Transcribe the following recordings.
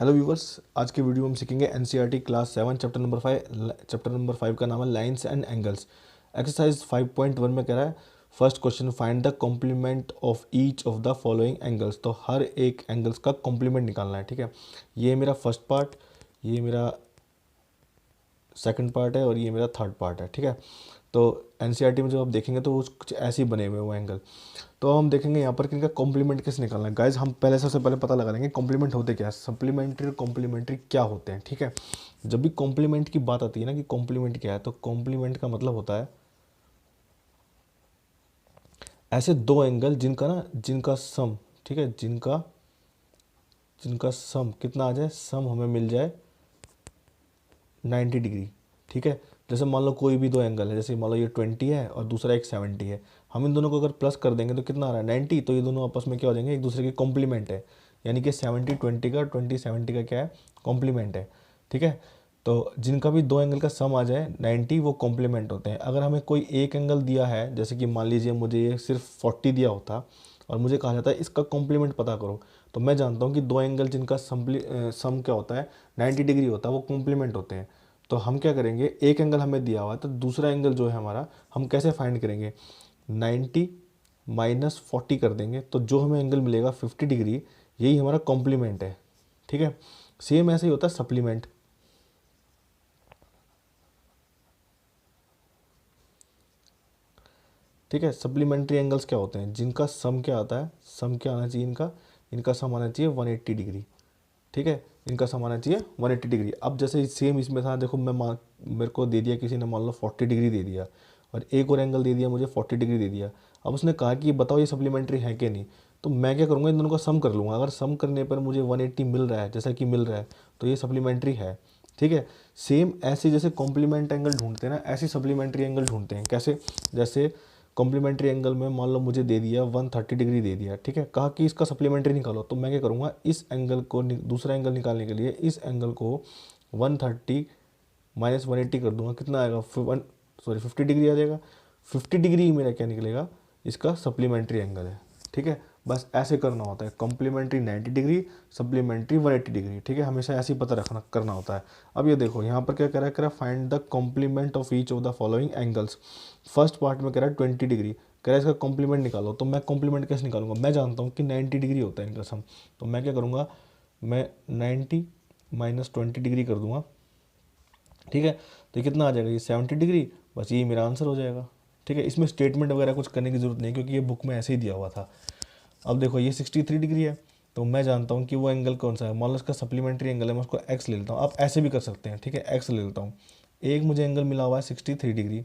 Hello viewers, आज के video में हम सीखेंगे एनसीईआरटी क्लास 7 चैप्टर नंबर 5 का नाम है लाइंस एंड एंगल्स। एक्सरसाइज 5.1 में कह रहा है first question, find the complement of each of the following angles. तो हर एक एंगल्स का कॉम्प्लीमेंट निकालना है। ठीक है, ये मेरा फर्स्ट पार्ट, ये मेरा सेकंड पार्ट है और ये मेरा थर्ड पार्ट है। ठीक है, तो एनसीईआरटी में जब आप देखेंगे तो वो कुछ ऐसे ही बने हुए वो एंगल। तो हम देखेंगे यहाँ पर कि इनका कॉम्प्लीमेंट कैसे निकालना है। गाइज हम पहले सबसे पहले पता लगा लेंगे कॉम्प्लीमेंट होते क्या है, सप्लीमेंट्री और कॉम्प्लीमेंट्री क्या होते हैं। ठीक है, जब भी कॉम्प्लीमेंट की बात आती है ना कि कॉम्प्लीमेंट क्या है, तो कॉम्प्लीमेंट का मतलब होता है ऐसे दो एंगल जिनका सम, ठीक है, जिनका जिनका सम कितना आ जाए, सम हमें मिल जाए 90 डिग्री। ठीक है, जैसे मान लो कोई भी दो एंगल है, जैसे मान लो ये 20 है और दूसरा एक 70 है। हम इन दोनों को अगर प्लस कर देंगे तो कितना आ रहा है 90, तो ये दोनों आपस में क्या हो जाएंगे, एक दूसरे के कॉम्प्लीमेंट है। यानी कि 70 20 का, 20 70 का क्या है, कॉम्प्लीमेंट है। ठीक है, तो जिनका भी दो एंगल का सम आ जाए 90, वो कॉम्प्लीमेंट होते हैं। अगर हमें कोई एक एंगल दिया है, जैसे कि मान लीजिए मुझे ये सिर्फ 40 दिया होता और मुझे कहा जाता है इसका कॉम्प्लीमेंट पता करो, तो मैं जानता हूँ कि दो एंगल जिनका सम क्या होता है 90 डिग्री होता है, वो कॉम्प्लीमेंट होते हैं। तो हम क्या करेंगे, एक एंगल हमें दिया हुआ है तो दूसरा एंगल जो है हमारा, हम कैसे फाइंड करेंगे, 90 माइनस 40 कर देंगे तो जो हमें एंगल मिलेगा 50 डिग्री, यही हमारा कॉम्प्लीमेंट है। ठीक है, सेम ऐसे ही होता है सप्लीमेंट। ठीक है, सप्लीमेंट्री एंगल्स क्या होते हैं, जिनका सम क्या आता है, सम क्या आना चाहिए इनका, इनका सम आना चाहिए 180 डिग्री। ठीक है, इनका सम आना चाहिए 180 डिग्री। अब जैसे सेम इसमें था, देखो मेरे को दे दिया किसी ने, मान लो 40 डिग्री दे दिया और एक और एंगल दे दिया मुझे 40 डिग्री दे दिया। अब उसने कहा कि बताओ ये सप्लीमेंट्री है कि नहीं, तो मैं क्या करूँगा, इन दोनों का सम कर लूँगा। अगर सम करने पर मुझे 180 मिल रहा है, जैसा कि मिल रहा है, तो ये सप्लीमेंट्री है। ठीक है, सेम ऐसे जैसे कॉम्प्लीमेंट एंगल ढूंढते हैं ना, ऐसे सप्लीमेंट्री एंगल ढूंढते हैं। कैसे, जैसे कॉम्प्लीमेंट्री एंगल में मान लो मुझे दे दिया 130 डिग्री दे दिया। ठीक है, कहा कि इसका सप्लीमेंट्री निकालो, तो मैं क्या करूँगा, इस एंगल को दूसरा एंगल निकालने के लिए इस एंगल को 130 माइनस 180 कर दूंगा, कितना आएगा, 50 डिग्री आ जाएगा। 50 डिग्री ही मेरा क्या निकलेगा, इसका सप्लीमेंट्री एंगल है। ठीक है, बस ऐसे करना होता है, कॉम्प्लीमेंट्री 90 डिग्री, सप्लीमेंट्री 180 डिग्री। ठीक है, हमेशा ऐसे ही पता रखना करना होता है। अब ये देखो यहाँ पर क्या कह रहा है, find the complement of each of the following angles. First part में कह रहा है 20 डिग्री, कह रहा है इसका कॉम्प्लीमेंट निकालो। तो मैं कॉम्प्लीमेंट कैसे निकालूंगा, मैं जानता हूँ कि 90 डिग्री होता है इनका सम। तो मैं क्या करूँगा, मैं 90 माइनस 20 डिग्री कर दूंगा। ठीक है, तो ये कितना आ जाएगा, ये 70 डिग्री। बस यही मेरा आंसर हो जाएगा। ठीक है, इसमें स्टेटमेंट वगैरह कुछ करने की ज़रूरत नहीं, क्योंकि ये बुक में ऐसे ही दिया हुआ था। अब देखो ये 63 डिग्री है, तो मैं जानता हूँ कि वो एंगल कौन सा है। मान लो इसका सप्लीमेंट्री एंगल है, मैं उसको एक्स ले लेता हूँ। आप ऐसे भी कर सकते हैं। ठीक है, एक्स ले लेता हूँ, एक मुझे एंगल मिला हुआ है 63 डिग्री,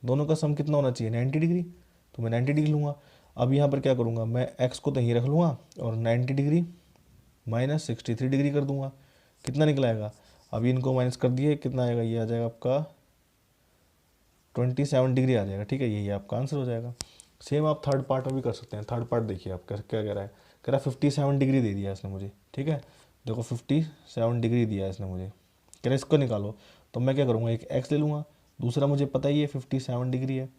दोनों का सम कितना होना चाहिए 90 डिग्री, तो मैं 90 डिग्री लूँगा। अब यहाँ पर क्या करूँगा, मैं एक्स को तो यहीं रख लूँगा और 90 डिग्री माइनस 63 डिग्री कर दूंगा, कितना निकलाएगा। अब इनको माइनस कर दिए, कितना आएगा, ये आ जाएगा आपका 27 डिग्री आ जाएगा। ठीक है, यही आपका आंसर हो जाएगा। सेम आप थर्ड पार्ट में भी कर सकते हैं। थर्ड पार्ट देखिए आप क्या कह रहा है, कह रहा है 57 डिग्री दे दिया इसने मुझे। ठीक है, देखो 57 डिग्री दिया इसने मुझे, कह रहा है इसको निकालो। तो मैं क्या करूँगा, एक एक्स ले लूँगा, दूसरा मुझे पता ही है 57 डिग्री है,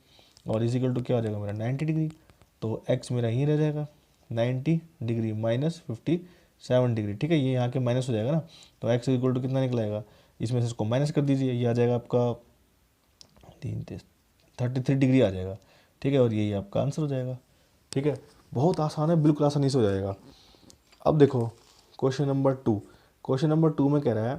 और इजिकल टू क्या हो जाएगा मेरा 90 डिग्री। तो एक्स मेरा यहीं रह जाएगा, 90 डिग्री माइनस 57 डिग्री। ठीक है, ये यहाँ के माइनस हो जाएगा ना, तो एक्स इक्वल टू कितना निकलेगा, इसमें से इसको माइनस कर दीजिए, ये आ जाएगा आपका 33 डिग्री आ जाएगा। ठीक है, और यही आपका आंसर हो जाएगा। ठीक है, बहुत आसान है, बिल्कुल आसानी से हो जाएगा। अब देखो क्वेश्चन नंबर 2 में कह रहा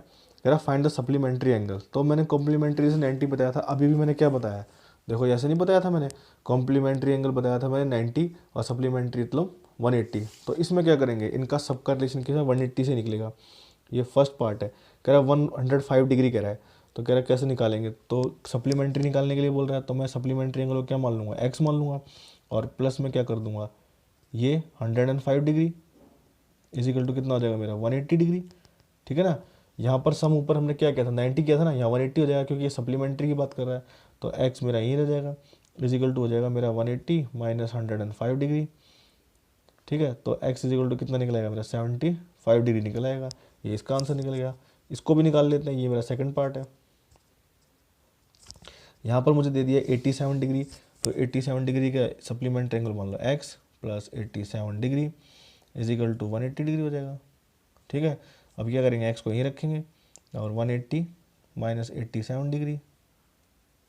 है फाइंड द सप्लीमेंट्री एंगल। तो मैंने कॉम्प्लीमेंट्री से 90 बताया था, अभी भी मैंने क्या बताया, देखो ऐसे नहीं बताया था मैंने, कॉम्प्लीमेंट्री एंगल बताया था मैंने 90 और सप्लीमेंट्री मतलब 180। तो इसमें क्या करेंगे, इनका सबका रिलेशन क्या है 180 से निकलेगा। ये फर्स्ट पार्ट है, कह रहा है 105 डिग्री कह रहा है, तो कह रहा है कैसे निकालेंगे, तो सप्लीमेंट्री निकालने के लिए बोल रहा है, तो मैं सप्लीमेंट्री एंगल को क्या मान लूँगा, एक्स मान लूँगा, और प्लस में क्या कर दूंगा, ये 105 डिग्री इजिकल टू कितना हो जाएगा मेरा 180 डिग्री। ठीक है ना, यहाँ पर सम ऊपर हमने क्या किया था 90 किया था ना, यहाँ 180 हो जाएगा, क्योंकि ये सप्लीमेंट्री की बात कर रहा है। तो एक्स मेरा यहीं रह जाएगा, इजिकल टू हो जाएगा मेरा 180 माइनस 105 डिग्री। ठीक है, तो एक्स इजिकल टू कितना निकलेगा मेरा 75 डिग्री निकल आएगा, ये इसका आंसर निकल गया। इसको भी निकाल लेते हैं, ये मेरा सेकंड पार्ट है। यहाँ पर मुझे दे दिया 87 डिग्री, तो 87 डिग्री का सप्लीमेंट्री एंगल मान लो X plus 87 degree is equal to 180 degree हो जाएगा। ठीक है, अब क्या करेंगे, एक्स को यहीं रखेंगे और 180 माइनस 87 डिग्री,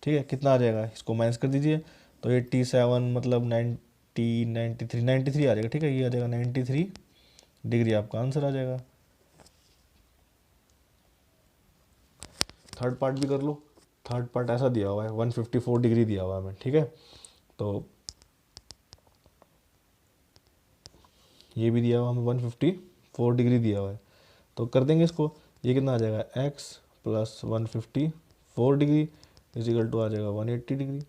ठीक है, कितना आ जाएगा, इसको माइनस कर दीजिए तो 87 मतलब 90 93 आ जाएगा, ठीक है, ये आ जाएगा 93 डिग्री, आपका आंसर आ जाएगा। थर्ड पार्ट भी कर लो। थर्ड पार्ट ऐसा दिया हुआ है 154 डिग्री दिया हुआ है हमें, ठीक है, तो ये भी दिया हुआ हमें 154 डिग्री दिया हुआ है, तो कर देंगे इसको। ये कितना आ जाएगा, x plus 154 degree is equal to आ जाएगा 180 डिग्री,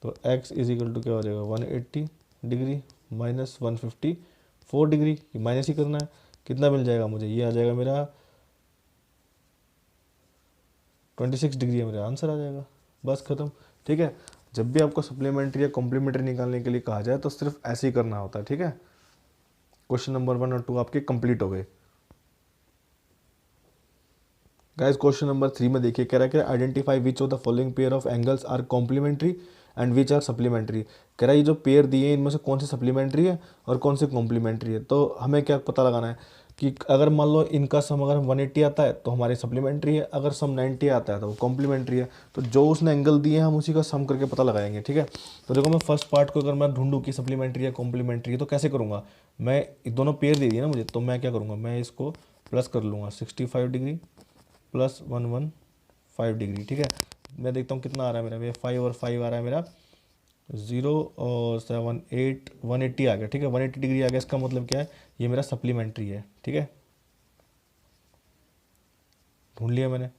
तो x इजिकल टू क्या हो जाएगा 180 डिग्री माइनस 154 डिग्री, माइनस ही करना है, कितना मिल जाएगा मुझे, ये आ जाएगा मेरा 26 डिग्री है, मेरा आंसर आ जाएगा, बस खत्म। ठीक है, जब भी आपको सप्लीमेंट्री या कॉम्प्लीमेंट्री निकालने के लिए कहा जाए तो सिर्फ ऐसे ही करना होता है। ठीक है, क्वेश्चन नंबर 1 और 2 आपके कंप्लीट हो गए। गाइस क्वेश्चन नंबर 3 में देखिए, कह रहा है कि identify which of the following pair of angles are complementary and which are supplementary. कह रहा है ये जो पेयर दिए हैं इनमें से कौन से सप्लीमेंट्री है और कौन से कॉम्प्लीमेंट्री है। तो हमें क्या पता लगाना है कि अगर मान लो इनका सम अगर 180 आता है तो हमारी सप्लीमेंट्री है, अगर सम 90 आता है तो वो कॉम्प्लीमेंट्री है। तो जो उसने एंगल दिए हैं हम उसी का सम करके पता लगाएंगे। ठीक है, तो देखो मैं फर्स्ट पार्ट को अगर मैं ढूंढूं कि सप्लीमेंट्री या कॉम्प्लीमेंट्री है तो कैसे करूँगा, मैं दोनों पेयर दे दिए ना मुझे, तो मैं क्या करूँगा, मैं इसको प्लस कर लूँगा 65 डिग्री प्लस 115 डिग्री। ठीक है, मैं देखता हूँ कितना आ रहा है मेरा, ये 5 और 5 आ रहा है मेरा 0 और 7 8 180 आ गया। ठीक है, 180 डिग्री आ गया, इसका मतलब क्या है, ये मेरा सप्लीमेंट्री है। ठीक है, ढूंढ लिया मैंने,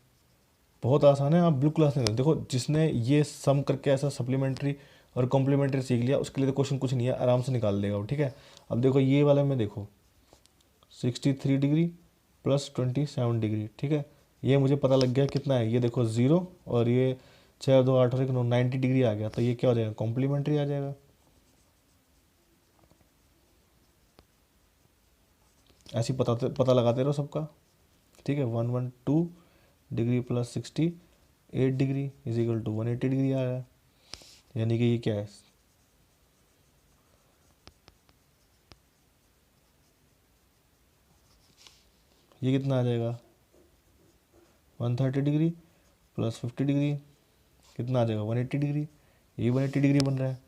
बहुत आसान है, आप ब्लू क्लास में देखो, जिसने ये सम करके ऐसा सप्लीमेंट्री और कॉम्प्लीमेंट्री सीख लिया उसके लिए तो क्वेश्चन कुछ नहीं है, आराम से निकाल देगा वो। ठीक है, अब देखो ये वाला में देखो 63 डिग्री प्लस 27 डिग्री। ठीक है, ये मुझे पता लग गया कितना है, ये देखो 0 और ये 6 2 8 और 1 9 90 डिग्री आ गया, तो ये क्या हो जाएगा, कॉम्प्लीमेंट्री आ जाएगा। ऐसे ही पता लगाते रहो सबका। ठीक है, 112 degree plus 68 degree is equal to 180 degree आ रहा है, यानी कि ये क्या है, ये कितना आ जाएगा 130 डिग्री प्लस 50 डिग्री कितना आ जाएगा 180 डिग्री, ये 180 डिग्री बन रहा है,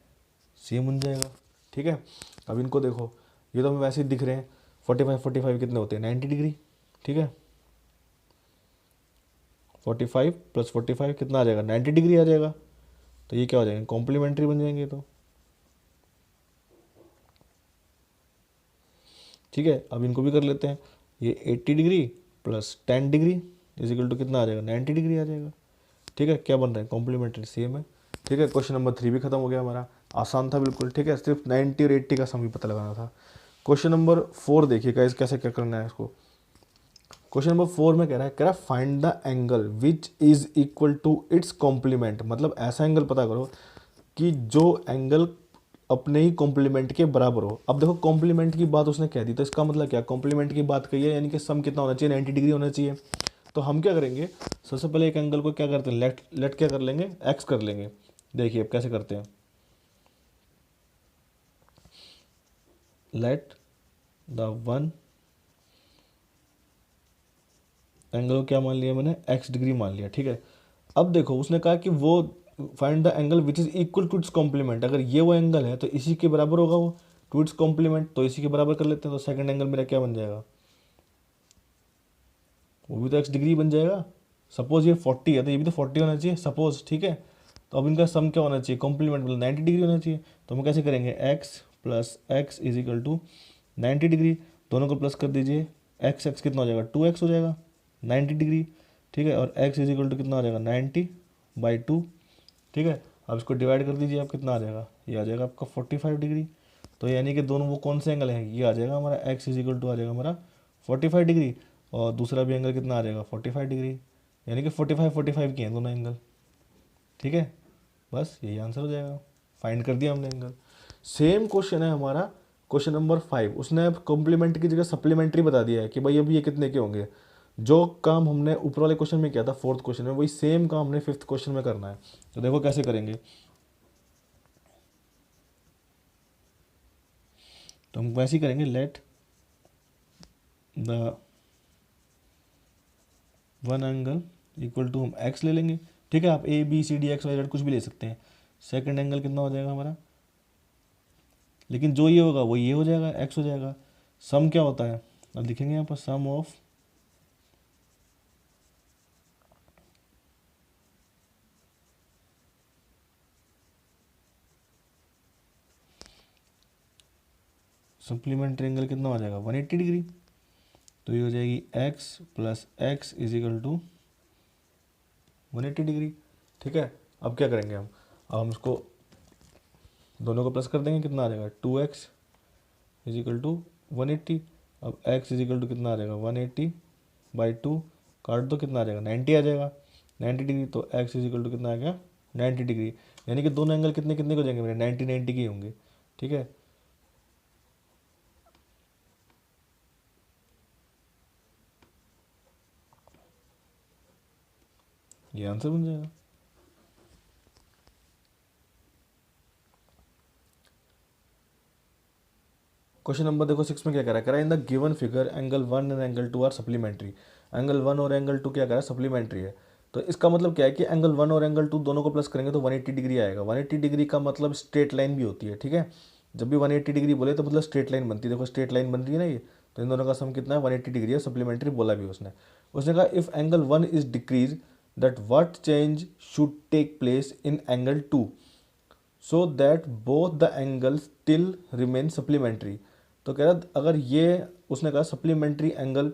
सेम बन जाएगा। ठीक है, अब इनको देखो, ये तो हमें वैसे ही दिख रहे हैं, 45 कितने होते हैं 90 डिग्री। ठीक है, 45 प्लस 45 कितना आ जाएगा 90 डिग्री आ जाएगा, तो ये क्या हो जाएगा, कॉम्प्लीमेंट्री बन जाएंगे। तो ठीक है, अब इनको भी कर लेते हैं, ये 80 degree plus 10 degree is equal to कितना आ जाएगा 90 डिग्री आ जाएगा। ठीक है, क्या बन रहा है, कॉम्प्लीमेंट्री सेम है। ठीक है, क्वेश्चन नंबर 3 भी खत्म हो गया हमारा, आसान था बिल्कुल। ठीक है, सिर्फ 90 और 80 का सम भी पता लगाना था। क्वेश्चन नंबर 4 देखिएगा, इस कैसे क्या करना है इसको। क्वेश्चन नंबर 4 में कह रहा है find the angle which is equal to its complement. मतलब ऐसा एंगल पता करो कि जो एंगल अपने ही कॉम्प्लीमेंट के बराबर हो। अब देखो कॉम्प्लीमेंट की बात उसने कह दी, तो इसका मतलब क्या, कॉम्प्लीमेंट की बात कही है यानी कि सम कितना होना चाहिए 90 डिग्री होना चाहिए। तो हम क्या करेंगे, सबसे पहले एक एंगल को क्या करते हैं, लेट लेट क्या कर लेंगे, एक्स कर लेंगे। देखिए अब कैसे करते हैं, लेट द वन एंगल को क्या मान लिया मैंने, एक्स डिग्री मान लिया। ठीक है, अब देखो उसने कहा कि वो find the angle which is equal to its complement. अगर ये वो एंगल है तो इसी के बराबर होगा वो, टू इट्स कॉम्प्लीमेंट, तो इसी के बराबर कर लेते हैं। तो सेकंड एंगल मेरा क्या बन जाएगा, वो भी तो एक्स डिग्री बन जाएगा। सपोज ये 40 है तो ये भी तो 40 होना चाहिए सपोज। ठीक है, तो अब इनका सम क्या होना चाहिए, कॉम्प्लीमेंट मतलब 90 डिग्री होना चाहिए। तो हम कैसे करेंगे, x plus x is equal to 90 degree, दोनों को प्लस कर दीजिए, एक्स एक्स कितना हो जाएगा 2x हो जाएगा 90 डिग्री। ठीक है, और x इज इक्वल टू कितना आ जाएगा 90/2। ठीक है, अब इसको डिवाइड कर दीजिए, आप कितना आ जाएगा, ये आ जाएगा आपका 45 डिग्री। तो यानी कि दोनों वो कौन से एंगल हैं, ये आ जाएगा हमारा x इज इक्वल टू आ जाएगा हमारा 45 डिग्री, और दूसरा भी एंगल कितना आ जाएगा 45 डिग्री, यानी कि 45 के हैं दोनों एंगल। ठीक है, बस यही आंसर हो जाएगा, फाइंड कर दिया हमने एंगल। सेम क्वेश्चन है हमारा क्वेश्चन नंबर 5, उसने कॉम्प्लीमेंट्री की जगह सप्लीमेंट्री बता दिया है कि भाई अब ये कितने के होंगे। जो काम हमने ऊपर वाले क्वेश्चन में किया था फोर्थ क्वेश्चन में, वही सेम काम हमने फिफ्थ क्वेश्चन में करना है। तो देखो कैसे करेंगे, तो हम वैसे ही करेंगे, let the one angle equal to हम एक्स ले लेंगे, ठीक है। आप A B C D X Y Z कुछ भी ले सकते हैं। सेकंड एंगल कितना हो जाएगा हमारा, लेकिन जो ये होगा वो ये हो जाएगा, एक्स हो जाएगा। सम क्या होता है, अब लिखेंगे यहाँ पर सम ऑफ सप्लीमेंट्री एंगल कितना हो जाएगा 180 डिग्री। तो ये हो जाएगी x plus x is equal to 180 degree, ठीक है। अब क्या करेंगे अब हम इसको दोनों को प्लस कर देंगे, कितना आ जाएगा 2x इज इक्वल टू 180। अब x इज इक्वल टू कितना आ जाएगा 180/2, काट दो कितना आ जाएगा 90 आ जाएगा, 90 डिग्री। तो x इज इक्वल टू कितना आ गया 90 डिग्री, यानी कि दोनों एंगल कितने कितने को जाएंगे मेरे 90 के होंगे, ठीक है। ये आंसर बन जाएगा। क्वेश्चन नंबर देखो 6 में क्या कह रहा है in the given figure angle 1 and angle 2 are supplementary. Angle 1 और एंगल 2 क्या कह रहा है सप्लीमेंट्री है। तो इसका मतलब क्या है कि एंगल 1 और एंगल 2 दोनों को प्लस करेंगे तो 180 डिग्री आएगा। 180 डिग्री का मतलब स्ट्रेट लाइन भी होती है, ठीक है। जब भी 180 डिग्री बोले तो मतलब स्ट्रेट लाइन बनती है। देखो स्ट्रेट लाइन बन रही है ना ये, तो इन दोनों का सम कितना है 180 डिग्री है। सप्लीमेंट्री बोला भी उसने। उसने कहा if angle 1 is decrease that what change should take place in angle 2 so that both the angle still remain supplementary. तो कह रहा अगर ये उसने कहा सप्लीमेंट्री एंगल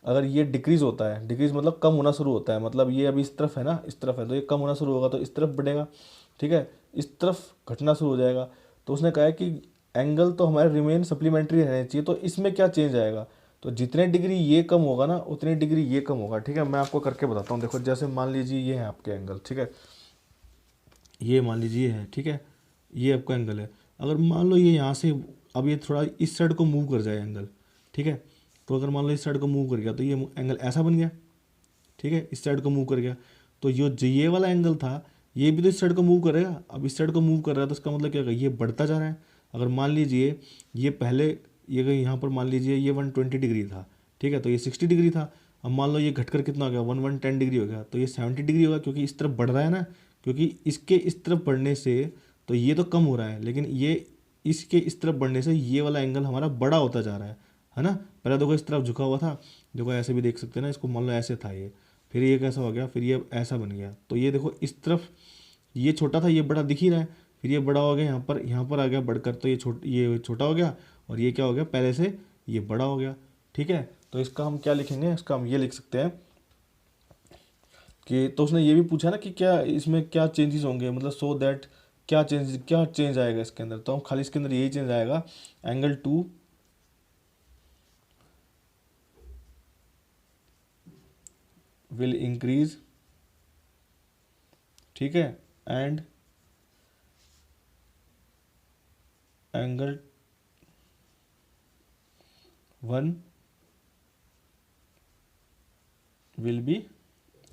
अगर ये डिक्रीज होता है, डिक्रीज मतलब कम होना शुरू होता है, मतलब ये अभी इस तरफ है ना, इस तरफ है तो ये कम होना शुरू होगा तो इस तरफ बढ़ेगा, ठीक है। इस तरफ घटना शुरू हो जाएगा। तो उसने कहा है कि एंगल तो हमारे रिमेन सप्लीमेंट्री रहने चाहिए। तो इसमें क्या चेंज आएगा, तो जितने डिग्री ये कम होगा ना उतनी डिग्री ये कम होगा, ठीक है। मैं आपको करके बताता हूँ। देखो जैसे मान लीजिए ये है आपके एंगल, ठीक है। ये मान लीजिए है, ठीक है। ये आपका एंगल है। अगर मान लो ये यहाँ से अब ये थोड़ा इस साइड को मूव कर जाए एंगल, ठीक है। तो अगर मान लो इस साइड को मूव कर गया तो ये एंगल ऐसा बन गया, ठीक है। इस साइड को मूव कर गया तो जो ये वाला एंगल था ये भी तो इस साइड को मूव करेगा। अब इस साइड को मूव कर रहा है तो इसका मतलब क्या होगा, ये बढ़ता जा रहा है। अगर मान लीजिए ये पहले ये यहाँ पर मान लीजिए ये 120 डिग्री था, ठीक है। तो ये 60 डिग्री था। अब मान लो ये घटकर कितना हो गया 110 डिग्री हो गया, तो ये 70 डिग्री होगा क्योंकि इस तरफ बढ़ रहा है ना। क्योंकि इसके इस तरफ बढ़ने से तो ये तो कम हो रहा है, लेकिन ये इसके इस तरफ बढ़ने से ये वाला एंगल हमारा बड़ा होता जा रहा है ना। पहले देखो इस तरफ झुका हुआ था, देखो ऐसे भी देख सकते हैं ना, इसको मान लो ऐसे था ये, फिर ये कैसा हो गया, फिर ये ऐसा बन गया। तो ये देखो इस तरफ ये छोटा था, ये बड़ा दिख ही रहा है, फिर ये बड़ा हो गया, यहाँ पर आ गया बढ़कर, तो ये छोटा हो गया और ये क्या हो गया पहले से ये बड़ा हो गया, ठीक है। तो इसका हम क्या लिखेंगे, इसका हम ये लिख सकते हैं कि तो उसने ये भी पूछा ना कि क्या इसमें क्या चेंजेस होंगे, मतलब सो दैट क्या चेंज आएगा इसके अंदर। तो हम खाली इसके अंदर यही चेंज आएगा एंगल 2 विल इंक्रीज, ठीक है, and angle 1 will be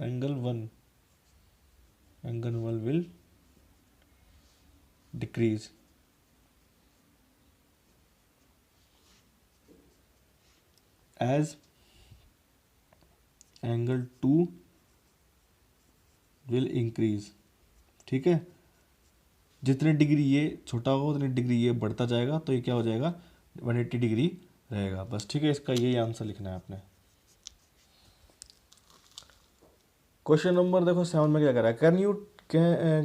angle 1 will decrease. As angle 2 will increase, ठीक है। जितने डिग्री ये छोटा होगा उतनी डिग्री ये बढ़ता जाएगा, तो ये क्या हो जाएगा 180 डिग्री रहेगा बस, ठीक है। इसका यही आंसर लिखना है आपने। क्वेश्चन नंबर देखो 7 में क्या कर रहा है,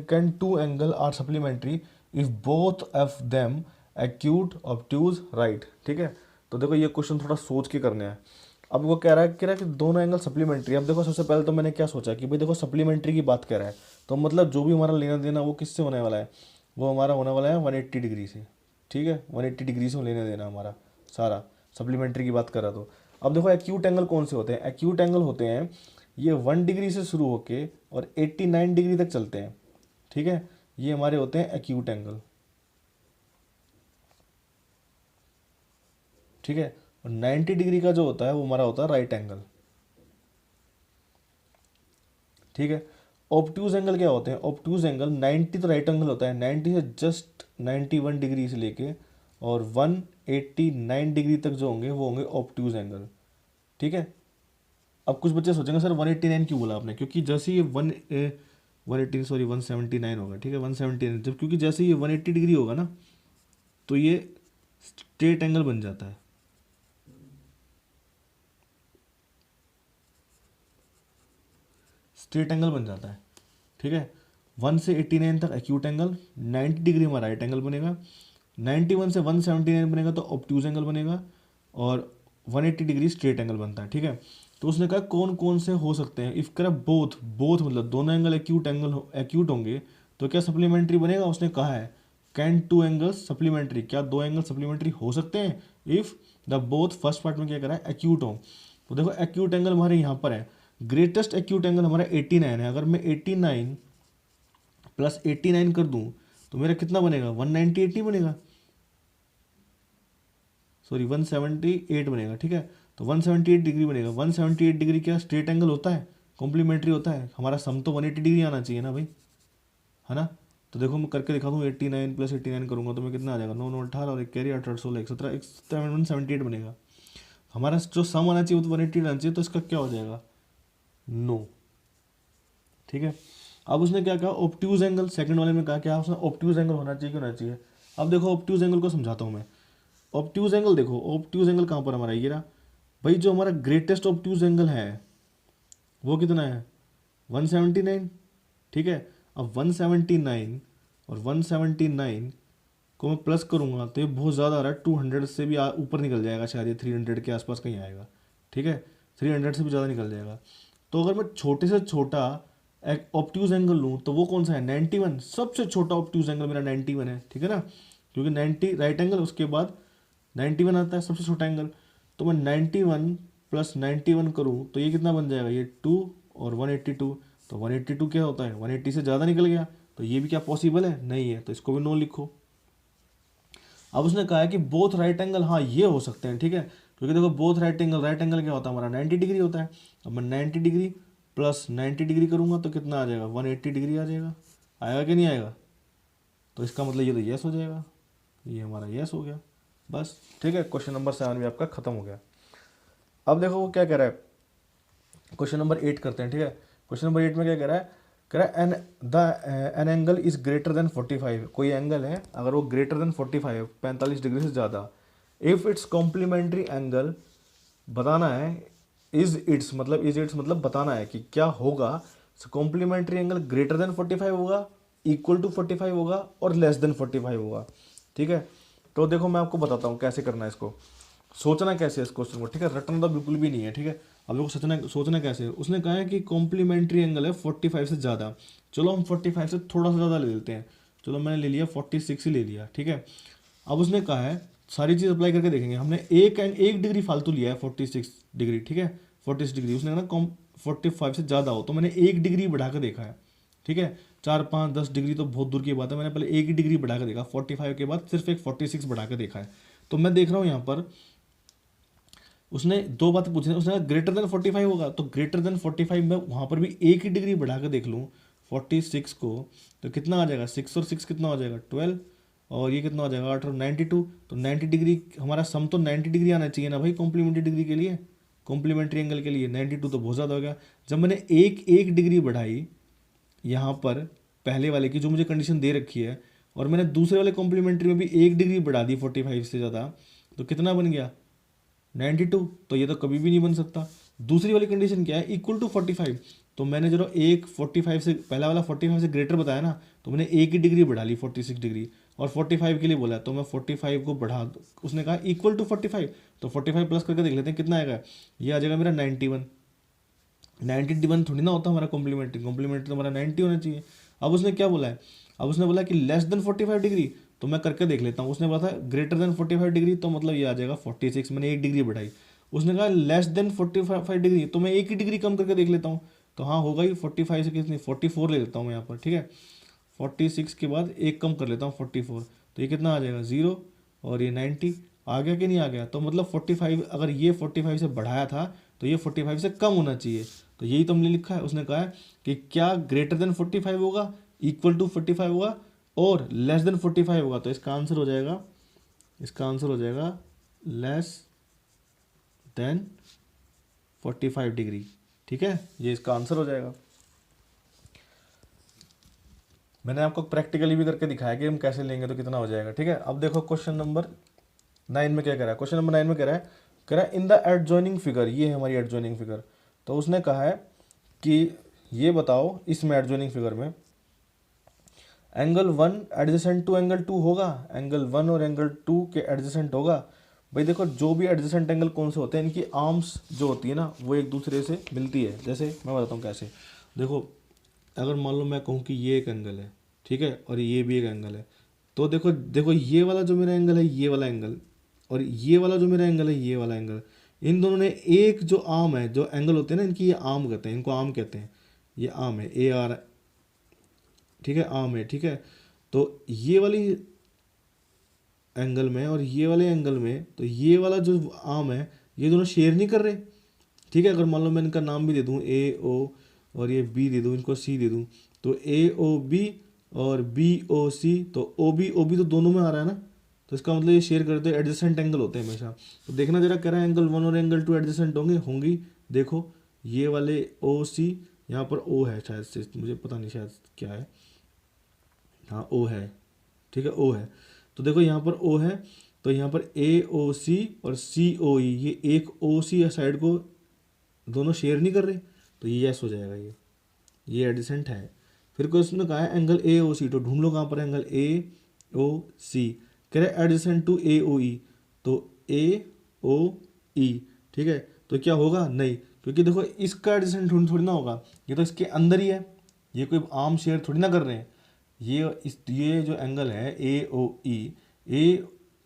can two angle are supplementary if both of them acute obtuse right, ठीक है। तो देखो ये क्वेश्चन थोड़ा सोच के करने हैं। अब वो कह रहा है कि दोनों एंगल सप्लीमेंट्री। अब देखो सबसे पहले तो मैंने क्या सोचा कि भाई देखो सप्लीमेंट्री की बात कर रहा है, तो मतलब जो भी हमारा लेना देना वो किससे होने वाला है, वो हमारा होने वाला है 180 डिग्री से, ठीक है। 180 डिग्री से लेना देना हमारा सारा सप्लीमेंट्री की बात कर रहा। तो अब देखो एक्यूट एंगल कौन से होते हैं, एक्यूट एंगल होते हैं ये 1 डिग्री से शुरू होके और 89 डिग्री तक चलते हैं, ठीक है। ये हमारे होते हैं एक्यूट एंगल, ठीक है। और 90 डिग्री का जो होता है वो हमारा होता है राइट एंगल, ठीक है। ऑब्ट्यूज एंगल क्या होते हैं, ऑब्ट्यूज एंगल 90 तो राइट एंगल होता है, 90 से जस्ट 91 डिग्री से लेके और 189 डिग्री तक जो होंगे वो होंगे ऑब्ट्यूज एंगल, ठीक है। अब कुछ बच्चे सोचेंगे सर 189 क्यों बोला आपने, क्योंकि जैसे ये 179 होगा, ठीक है 179, जब क्योंकि जैसे ये 180 डिग्री होगा ना तो ये स्ट्रेट एंगल बन जाता है। स्ट्रेट एंगल बन जाता है, ठीक है। 1 से 89 तक एक्यूट एंगल, 90 डिग्री हमारा राइट एंगल बनेगा, 91 से 179 बनेगा तो ऑब्ट्यूज एंगल बनेगा, और 180 डिग्री स्ट्रेट एंगल बनता है, ठीक है। तो उसने कहा कौन कौन से हो सकते हैं, इफ करा बोथ बोथ मतलब दोनों एंगल एक्यूट होंगे तो क्या सप्लीमेंट्री बनेगा। उसने कहा है कैन टू एंगल्स सप्लीमेंट्री, क्या दो एंगल सप्लीमेंट्री हो सकते हैं if the both, first part में क्या करा है एक्यूट हो। तो देखो एक्यूट एंगल हमारे यहाँ पर है, ग्रेटेस्ट एक्यूट एंगल हमारा 89 है। अगर मैं 89 प्लस 89 कर दूं तो मेरा कितना बनेगा 198 बनेगा, सॉरी 178 बनेगा, ठीक है। तो 178 डिग्री बनेगा। 178 डिग्री क्या स्ट्रेट एंगल होता है, कॉम्प्लीमेंट्री होता है। हमारा सम तो 180 डिग्री आना चाहिए ना भाई, है ना। तो देखो मैं करके दिखा दूँ, 89 प्लस 89 करूँगा तो मैं कितना आ जाएगा 9 9 18 और 1 कैरी 18 16 17 178 बनेगा। हमारा जो सम आना चाहिए वो तो 180 आना चाहिए, तो इसका क्या हो जाएगा नो, ठीक है। अब उसने क्या कहा ऑब्ट्यूज एंगल, सेकंड वाले में कहा क्या उसने ऑब्ट्यूज एंगल होना चाहिए कि होना चाहिए। अब देखो ऑब्ट्यूज एंगल को समझाता हूँ मैं। ऑब्ट्यूज एंगल देखो, ऑब्ट्यूज एंगल कहाँ पर हमारा ये रहा भाई, जो हमारा ग्रेटेस्ट ऑब्ट्यूज एंगल है वो कितना है 179, ठीक है। अब 179 और 179 को मैं प्लस करूँगा तो ये बहुत ज़्यादा आ रहा है, 200 से भी ऊपर निकल जाएगा शायद, ये 300 के आसपास कहीं आएगा, ठीक है। 300 से भी ज़्यादा निकल जाएगा। तो अगर मैं छोटे से छोटा एक ऑब्ट्यूज एंगल लूँ तो वो कौन सा है 91, सबसे छोटा ऑब्ट्यूज एंगल मेरा 91 है, ठीक है ना, क्योंकि 90 राइट एंगल उसके बाद 91 आता है सबसे छोटा एंगल। तो मैं 91 प्लस 91 करूँ तो ये कितना बन जाएगा, ये 2 और 182। तो 182 क्या होता है 180 से ज़्यादा निकल गया, तो ये भी क्या पॉसिबल है, नहीं है, तो इसको भी नो लिखो। अब उसने कहा है कि बोथ राइट एंगल, हाँ ये हो सकते हैं, ठीक है, क्योंकि देखो बोथ राइट एंगल क्या होता है हमारा 90 डिग्री होता है। अब मैं 90 डिग्री प्लस 90 डिग्री करूँगा तो कितना आ जाएगा 180 डिग्री आ जाएगा, आएगा कि नहीं आएगा। तो इसका मतलब ये तो यस हो जाएगा, ये हमारा यस हो गया बस, ठीक है। क्वेश्चन नंबर 7 भी आपका खत्म हो गया। अब देखो वो क्या कह रहा है, क्वेश्चन नंबर 8 करते हैं, ठीक है। क्वेश्चन नंबर 8 में क्या कह रहा है an angle is greater than 45, कोई एंगल है अगर वो ग्रेटर देन 45 45 डिग्री से ज़्यादा, इफ इट्स कॉम्प्लीमेंट्री एंगल बताना है, इज इट्स मतलब बताना है कि क्या होगा कॉम्प्लीमेंट्री एंगल ग्रेटर देन 45 होगा, इक्वल टू 45 होगा और लेस देन 45 होगा, ठीक है। तो देखो मैं आपको बताता हूँ कैसे करना है इसको, सोचना कैसे है इस क्वेश्चन को, ठीक है। रटना तो बिल्कुल भी नहीं है, ठीक है। अब देखो सोचना कैसे है। उसने कहा है कि कॉम्प्लीमेंट्री एंगल है 45 से ज़्यादा, चलो हम 45 से थोड़ा सा ज़्यादा ले लेते हैं, चलो मैंने ले लिया 46 ही ले लिया, ठीक है। अब उसने कहा है सारी चीज़ अप्लाई करके देखेंगे, हमने एक डिग्री फालतू लिया है 46 डिग्री, ठीक है 46 डिग्री, उसने कहा 45 से ज़्यादा हो तो मैंने 1 डिग्री बढ़ा कर देखा है, ठीक है। 4 5 10 डिग्री तो बहुत दूर की बात है, मैंने पहले 1 डिग्री बढ़ा कर देखा, 45 के बाद सिर्फ एक 46 बढ़ा कर देखा है। तो मैं देख रहा हूँ यहाँ पर उसने दो बातें पूछी, उसने ग्रेटर देन 45 होगा, तो ग्रेटर देन 45 में वहाँ पर भी 1 ही डिग्री बढ़ा कर देख लूँ 46 को, तो कितना आ जाएगा 6 और 6 कितना हो जाएगा 12, और ये कितना हो जाएगा 8 और 92। तो 90 डिग्री हमारा सम तो 90 डिग्री आना चाहिए ना भाई कॉम्प्लीमेंट्री डिग्री के लिए, कॉम्प्लीमेंट्री एंगल के लिए 92 तो बहुत ज़्यादा हो गया। जब मैंने एक डिग्री बढ़ाई यहाँ पर पहले वाले की जो मुझे कंडीशन दे रखी है, और मैंने दूसरे वाले कॉम्प्लीमेंट्री में भी 1 डिग्री बढ़ा दी 45 से ज़्यादा, तो कितना बन गया 92। तो ये तो कभी भी नहीं बन सकता। दूसरी वाली कंडीशन क्या है इक्वल टू 45, तो मैंने जो एक 45 से पहला वाला 45 से ग्रेटर बताया ना, तो मैंने 1 ही डिग्री बढ़ा ली 46 डिग्री, और 45 के लिए बोला तो मैं 45 को बढ़ा, उसने कहा इक्वल टू 45, तो 45 प्लस करके देख लेते हैं कितना आएगा, ये आ जाएगा मेरा 91। 91 थोड़ी ना होता हमारा कॉम्प्लीमेंट्री तो हमारा 90 होना चाहिए। अब उसने क्या बोला है, अब उसने बोला कि लेस देन 45 डिग्री, तो मैं करके देख लेता हूँ। उसने बोला था ग्रेटर देन 45 डिग्री, तो मतलब ये आ जाएगा 46, मैंने 1 डिग्री बढ़ाई। उसने कहा लेस देन 45 डिग्री, तो मैं 1 ही डिग्री कम करके देख लेता हूँ, तो हाँ होगा ही 45 से कितनी 44 ले लेता हूँ मैं यहाँ पर, ठीक है। 46 के बाद एक कम कर लेता हूँ 44, तो ये कितना आ जाएगा 0, और ये 90 आ गया कि नहीं आ गया। तो मतलब 45 अगर ये 45 से बढ़ाया था तो ये 45 से कम होना चाहिए, तो यही तो हमने लिखा है। उसने कहा है कि क्या ग्रेटर देन 45 होगा, इक्वल टू 45 होगा और लेस देन 45 होगा, तो इसका आंसर हो जाएगा लेस देन 45 डिग्री, ठीक है, ये इसका आंसर हो जाएगा। मैंने आपको प्रैक्टिकली भी करके दिखाया कि हम कैसे लेंगे तो कितना हो जाएगा। ठीक है, अब देखो क्वेश्चन नंबर 9 में क्या कह रहा है। क्वेश्चन नंबर 9 में कह रहा है इन द एडजॉइनिंग फिगर, ये है हमारी एडजॉइनिंग फिगर। तो उसने कहा है कि ये बताओ इसमें एडजॉइनिंग फिगर में एंगल 1 एडजेसेंट टू एंगल 2 होगा, एंगल 1 और एंगल 2 के एडजेसेंट होगा। भाई देखो, जो भी एडजेसेंट एंगल कौन से होते हैं, इनकी आर्म्स जो होती है ना वो एक दूसरे से मिलती है। जैसे मैं बताता हूँ कैसे। देखो, अगर मान लो मैं कहूँ कि ये एक एंगल है, ठीक है, और ये भी एक एंगल है, तो देखो देखो ये वाला जो मेरा एंगल है, ये वाला एंगल, और ये वाला जो मेरा एंगल है, ये वाला एंगल, इन दोनों ने एक जो आर्म है, जो एंगल होते हैं ना इनकी, ये आर्म कहते हैं, इनको आर्म कहते हैं। ये आर्म है, ए आर, ठीक है, आर्म है। ठीक है, तो ये वाली एंगल में और ये वाले एंगल में, तो ये वाला जो आर्म है ये दोनों शेयर नहीं कर रहे। ठीक है, अगर मान लो मैं इनका नाम भी दे दूँ ए ओ, और ये बी दे दूँ, इनको सी दे दूँ, तो ए ओ बी और बी ओ सी, तो ओ बी तो दोनों में आ रहा है ना, तो इसका मतलब ये शेयर करते हैं, एडजेसेंट एंगल होते हैं हमेशा। तो देखना जरा, कह रहा है एंगल 1 और एंगल 2 एडजेसेंट होंगी। देखो ये वाले ओ सी, यहाँ पर ओ है शायद से, मुझे पता नहीं शायद क्या है, हाँ ओ है, ठीक है ओ है। तो देखो यहाँ पर ओ है, तो यहाँ पर ए ओ सी और सी ओ ई, ये एक ओ सी साइड को दोनों शेयर नहीं कर रहे, तो ये यस हो जाएगा। ये एडिसेंट है। फिर क्वेश्चन में कहा है एंगल ए ओ सी, तो ढूंढ लो कहाँ पर एंगल ए ओ सी। कह रहे एडिसेंट टू ए ओ ई, तो ए ओ ई, ठीक है, तो क्या होगा, नहीं, क्योंकि देखो इसका एडिसेंट थोड़ी ना होगा, ये तो इसके अंदर ही है, ये कोई आर्म शेयर थोड़ी ना कर रहे हैं। ये जो एंगल है ए ओ ई,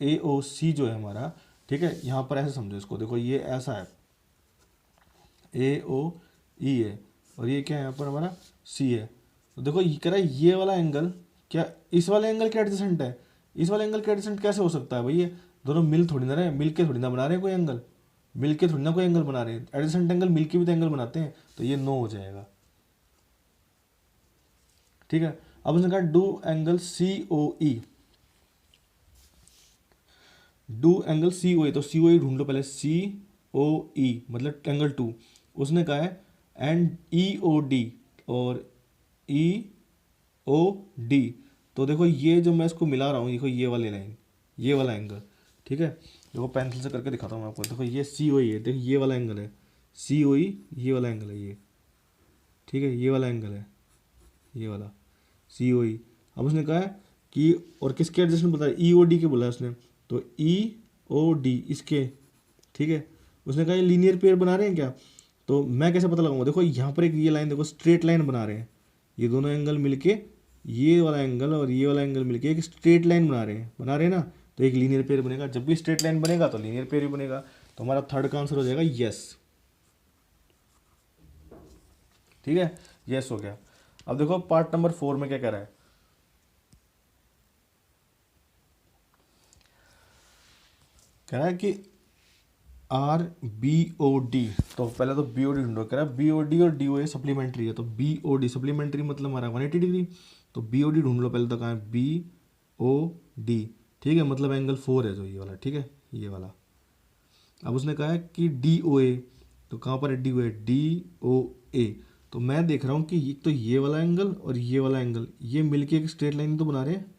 ए ओ सी जो है हमारा, ठीक है, यहाँ पर ऐसे समझो इसको, देखो ये ऐसा है, ए ओ ई है, और ये क्या है यहाँ पर हमारा सी है। तो देखो ये कह रहा है ये वाला एंगल क्या इस वाले एंगल के एडजेसेंट है। इस वाले एंगल के एडजेसेंट कैसे हो सकता है भाई, ये दोनों मिल थोड़ी ना रहे, मिल के थोड़ी ना बना रहे हैं कोई एंगल, मिल के थोड़ी ना कोई एंगल बना रहे हैं, एडजेसेंट एंगल मिल के भी तो एंगल बनाते हैं, तो ये नो हो जाएगा। ठीक है, अब उसने कहा do angle C O E, do angle C O E, तो सी ओ ई ढूंढ लो पहले, सी ओ ई मतलब एंगल 2। उसने कहा है एंड ई ओ डी और ई ओ डी, तो देखो ये जो मैं इसको मिला रहा हूँ, देखो ये वाली लाइन, ये वाला एंगल, ठीक है, देखो पेंसिल से करके दिखाता हूँ मैं आपको। देखो ये सी ओ ई है, देखो ये वाला एंगल है सी ओ ई, ये वाला एंगल है ये, ठीक है, ये वाला एंगल है, ये वाला सी ओ ई। अब उसने कहा है कि और किसके एडजस्टमेंट बताया, ई ओ डी के बोला है उसने, तो ई ओ डी इसके, ठीक है। उसने कहा ये लीनियर पेयर बना रहे हैं क्या, तो मैं कैसे पता लगाऊंगा, देखो यहाँ पर एक ये लाइन, देखो स्ट्रेट लाइन बना रहे हैं, ये दोनों एंगल मिलके, ये वाला एंगल और ये वाला एंगल मिलके एक स्ट्रेट लाइन बना रहे हैं ना, तो एक लीनियर पेयर बनेगा। जब भी स्ट्रेट लाइन बनेगा तो लीनियर पेयर भी बनेगा, तो हमारा थर्ड का आंसर हो जाएगा यस। ठीक है, यस हो गया। अब देखो पार्ट नंबर 4 में क्या कह रहा है, कह रहा है कि आर बी ओ डी, तो पहले तो बी ओ डी ढूंढो। कह रहा है बी ओ डी और डी ओ ए सप्लीमेंट्री है, तो बी ओ डी सप्लीमेंट्री मतलब हमारा 180 डिग्री, तो बी ओ डी ढूंढ लो पहले, तो कहाँ है बी ओ डी, ठीक है, मतलब एंगल 4 है जो ये वाला, ठीक है, ये वाला। अब उसने कहा है कि डी ओ ए, तो कहाँ पर है डी ओ ए, डी ओ ए, तो मैं देख रहा हूँ कि तो ये वाला एंगल और ये वाला एंगल ये मिलके एक स्ट्रेट लाइन तो बना रहे हैं।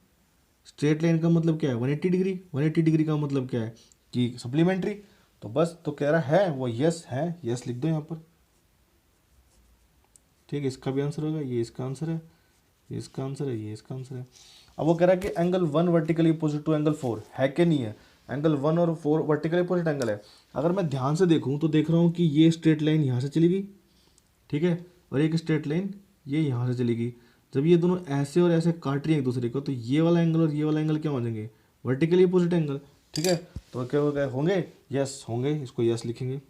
स्ट्रेट लाइन का मतलब क्या है, 180 डिग्री, 180 डिग्री का मतलब क्या है कि सप्लीमेंट्री, तो बस तो कह रहा है वो यस है, यस लिख दो यहाँ पर। ठीक है, इसका भी आंसर होगा, ये इसका आंसर है, ये इसका आंसर है, ये इसका आंसर है। अब वो कह रहा है कि angle 1 vertically opposite to angle 4 है कि नहीं है, एंगल 1 और 4 वर्टिकली अपोजिट एंगल है। अगर मैं ध्यान से देखूँ तो देख रहा हूँ कि ये स्ट्रेट लाइन यहाँ से चली गई, ठीक है, और एक स्ट्रेट लाइन ये यहाँ से चली गई। जब ये दोनों ऐसे और ऐसे काट रही है एक दूसरे को, तो ये वाला एंगल और ये वाला एंगल क्या हो जाएंगे, वर्टिकली अपोजिट एंगल, ठीक है, तो क्या हो गए होंगे, यस होंगे, इसको यस लिखेंगे।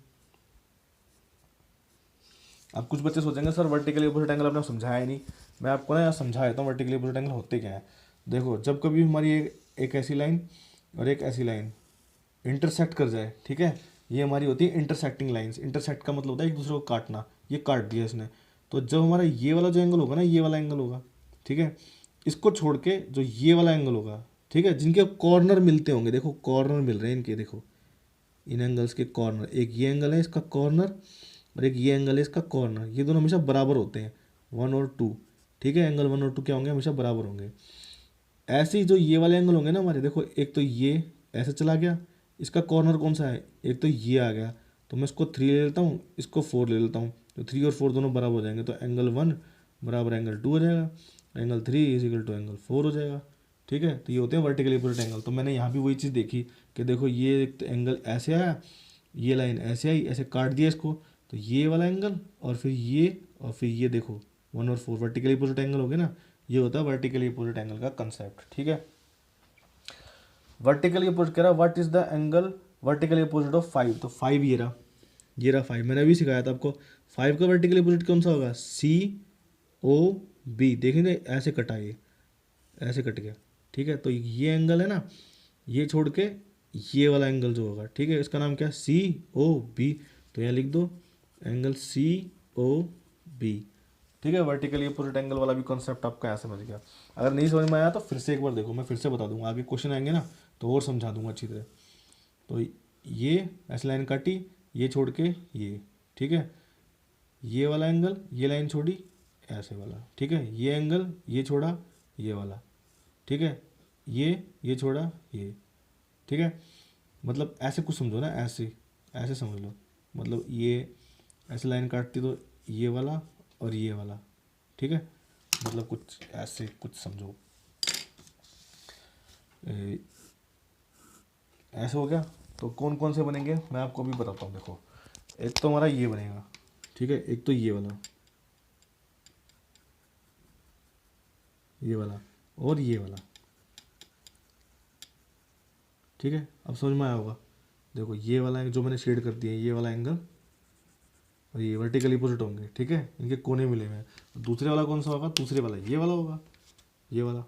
अब कुछ बच्चे सोचेंगे सर वर्टिकली अपोजिट एंगल आपने समझाया ही नहीं, मैं आपको ना यहाँ समझा देता हूँ वर्टिकली अपोजिट एंगल होते क्या है। देखो जब कभी हमारी एक ऐसी लाइन और एक ऐसी लाइन इंटरसेक्ट कर जाए, ठीक है, ये हमारी होती है इंटरसेक्टिंग लाइंस। इंटरसेक्ट का मतलब होता है एक दूसरे को काटना, ये काट दिया इसने, तो जब हमारा ये वाला जो एंगल होगा ना, ये वाला एंगल होगा, ठीक है, इसको छोड़ के जो ये वाला एंगल होगा, ठीक है, जिनके कॉर्नर मिलते होंगे, देखो कॉर्नर मिल रहे हैं इनके, देखो इन एंगल्स के कॉर्नर, एक ये एंगल है इसका कॉर्नर, और एक ये एंगल है इसका कॉर्नर, ये दोनों हमेशा बराबर होते हैं, 1 और 2। ठीक है, एंगल 1 और 2 क्या होंगे, हमेशा बराबर होंगे। ऐसे ही जो ये वाले एंगल होंगे ना हमारे, देखो एक तो ये ऐसे चला गया, इसका कॉर्नर कौन सा है, एक तो ये आ गया, तो मैं इसको 3 ले लेता हूँ, इसको 4 ले लेता हूँ, तो 3 और 4 दोनों बराबर हो जाएंगे, तो एंगल 1 बराबर एंगल 2 हो जाएगा, angle 3 is equal to angle 4 हो जाएगा। ठीक है, तो ये होते हैं वर्टिकली अपोजिट एंगल। तो मैंने यहाँ भी वही चीज़ देखी कि देखो ये एक तो एंगल ऐसे आया, ये लाइन ऐसे आई, ऐसे काट दिया इसको, तो ये वाला एंगल और फिर ये और फिर ये देखो 1 और 4 वर्टिकली अपोजिट एंगल हो गए ना, ये होता है वर्टिकली अपोजिट एंगल का कंसेप्ट। ठीक है, वर्टिकली अपोजिट कह रहा what is the angle vertically opposite of 5, तो 5 ये रहा, ये रहा 5, मैंने अभी सिखाया था आपको। 5 का वर्टिकली अपोजिट कौन सा होगा, COB, देखेंगे ऐसे कटा, ये ऐसे कट गया। ठीक है, तो ये एंगल है ना, ये छोड़ के ये वाला एंगल जो होगा, ठीक है, इसका नाम क्या है, COB, तो यहाँ लिख दो एंगल COB। ठीक है, वर्टिकली अपोजिट एंगल वाला भी कॉन्सेप्ट आपका यहाँ समझ गया। अगर नहीं समझ में आया तो फिर से एक बार देखो, मैं फिर से बता दूंगा, आगे क्वेश्चन आएंगे ना तो और समझा दूंगा अच्छी तरह। तो ये ऐसे लाइन काटी, ये छोड़ के ये, ठीक है, ये वाला एंगल, ये लाइन छोड़ी ऐसे वाला, ठीक है, ये एंगल ये छोड़ा ये वाला, ठीक है, ये छोड़ा ये, ठीक है, मतलब ऐसे कुछ समझो ना, ऐसे ऐसे समझ लो, मतलब ये ऐसे लाइन काटती तो ये वाला और ये वाला, ठीक है, मतलब कुछ ऐसे कुछ समझो, ऐसे हो गया। तो कौन कौन से बनेंगे मैं आपको अभी बताता हूँ। देखो एक तो हमारा ये बनेगा, ठीक है, एक तो ये वाला और ये वाला, ठीक है, अब समझ में आया होगा। देखो ये वाला जो मैंने शेड कर दिया है, ये वाला एंगल और ये वर्टिकली अपोजिट होंगे, ठीक है, इनके कोने मिले हुए हैं। दूसरे वाला कौन सा होगा, दूसरे वाला ये वाला होगा, ये वाला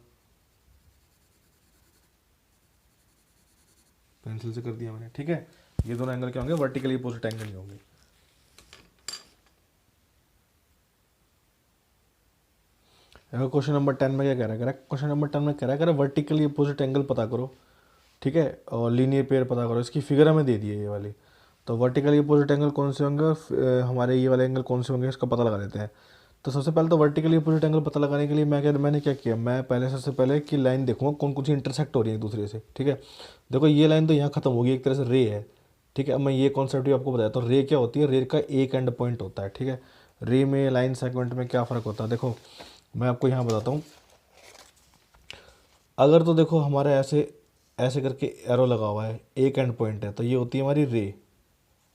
पेंसिल से कर दिया मैंने, ठीक है। ये दोनों एंगल क्या होंगे, वर्टिकली अपोजिट एंगल ही होंगे। क्वेश्चन नंबर 10 में क्या कह रहा है, क्वेश्चन नंबर 10 में कह रहा है वर्टिकली अपोजिट एंगल पता करो, ठीक है, और लीनियर पेयर पता करो। इसकी फिगर हमें दे दी है ये वाली, तो वर्टिकली अपोजिट एंगल कौन से होंगे और हमारे ये वाले एंगल कौन से होंगे, इसका पता लगा लेते हैं। तो सबसे पहले तो वर्टिकली अपोजिट एंगल पता लगाने के लिए मैंने क्या किया, मैं पहले सबसे पहले कि लाइन देखूंगा कौन कौन सी इंटरसेक्ट हो रही है एक दूसरे से, ठीक है। देखो ये लाइन तो यहाँ खत्म होगी, एक तरह से रे है, ठीक है। अब मैं ये कॉन्सेप्ट भी आपको बताया, तो रे क्या होती है, रे का एक एंड पॉइंट होता है, ठीक है। रे में लाइन सेगमेंट में क्या फ़र्क होता है, देखो मैं आपको यहाँ बताता हूँ। अगर तो देखो हमारे ऐसे ऐसे करके एरो लगा हुआ है, एक एंड पॉइंट है, तो ये होती है हमारी रे,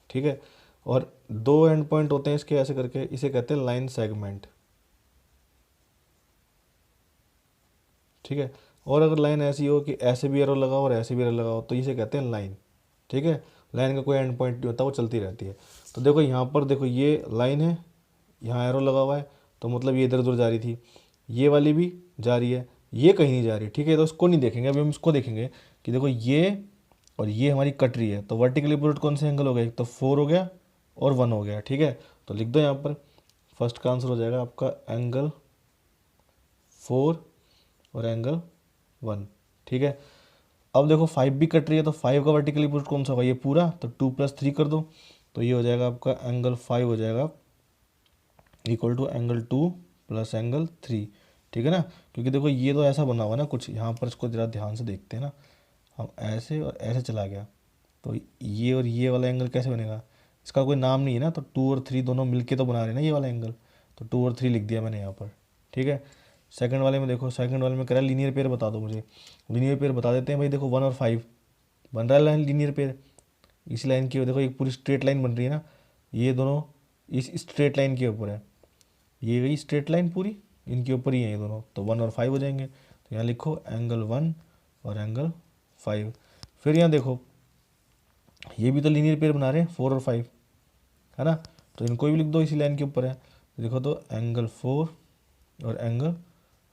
ठीक है। और दो एंड पॉइंट होते हैं इसके ऐसे करके, इसे कहते हैं लाइन सेगमेंट, ठीक है। और अगर लाइन ऐसी हो कि ऐसे भी एरो लगा हो और ऐसे भी एरो लगा हो, तो इसे कहते हैं लाइन, ठीक है। लाइन का कोई एंड पॉइंट नहीं होता, वो चलती रहती है। तो देखो यहाँ पर देखो ये लाइन है, यहाँ एरो लगा हुआ है, तो मतलब ये इधर उधर जा रही थी, ये वाली भी जा रही है, ये कहीं नहीं जा रही, ठीक है। तो इसको नहीं देखेंगे, अभी हम इसको देखेंगे कि देखो ये और ये हमारी कट रही है, तो वर्टिकली अपोजिट कौन से एंगल हो गया, एक तो 4 हो गया और 1 हो गया, ठीक है। तो लिख दो यहाँ पर, फर्स्ट का आंसर हो जाएगा आपका एंगल 4 और एंगल 1, ठीक है। अब देखो 5 भी कट रही है, तो 5 का वर्टिकली अपोजिट कौन सा होगा, ये पूरा, तो 2 + 3 कर दो, तो ये हो जाएगा आपका एंगल 5 हो जाएगा इक्वल टू एंगल 2 + एंगल 3, ठीक है ना। क्योंकि देखो ये तो ऐसा बना हुआ ना कुछ, यहाँ पर इसको जरा ध्यान से देखते हैं ना, हम ऐसे और ऐसे चला गया, तो ये और ये वाला एंगल कैसे बनेगा, इसका कोई नाम नहीं है ना, तो 2 और 3 दोनों मिलके तो बना रहे हैं ना ये वाला एंगल, तो 2 और 3 लिख दिया मैंने यहाँ पर, ठीक है। सेकंड वाले में देखो, सेकंड वाले में कह रहा है लीनियर पेयर बता दो मुझे, लीनियर पेयर बता देते हैं भाई। देखो 1 और 5 बन रहा है लाइन लीनियर पेयर, इस लाइन की देखो एक पूरी स्ट्रेट लाइन बन रही है ना, ये दोनों इस स्ट्रेट लाइन के ऊपर है, ये गई स्ट्रेट लाइन पूरी, इनके ऊपर ही है ये दोनों, तो 1 और 5 हो जाएंगे। तो यहाँ लिखो एंगल 1 और एंगल 5। फिर यहाँ देखो ये भी तो लीनियर पेयर बना रहे हैं 4 और 5, है ना, तो इनको भी लिख दो, इसी लाइन के ऊपर है, तो देखो तो एंगल 4 और एंगल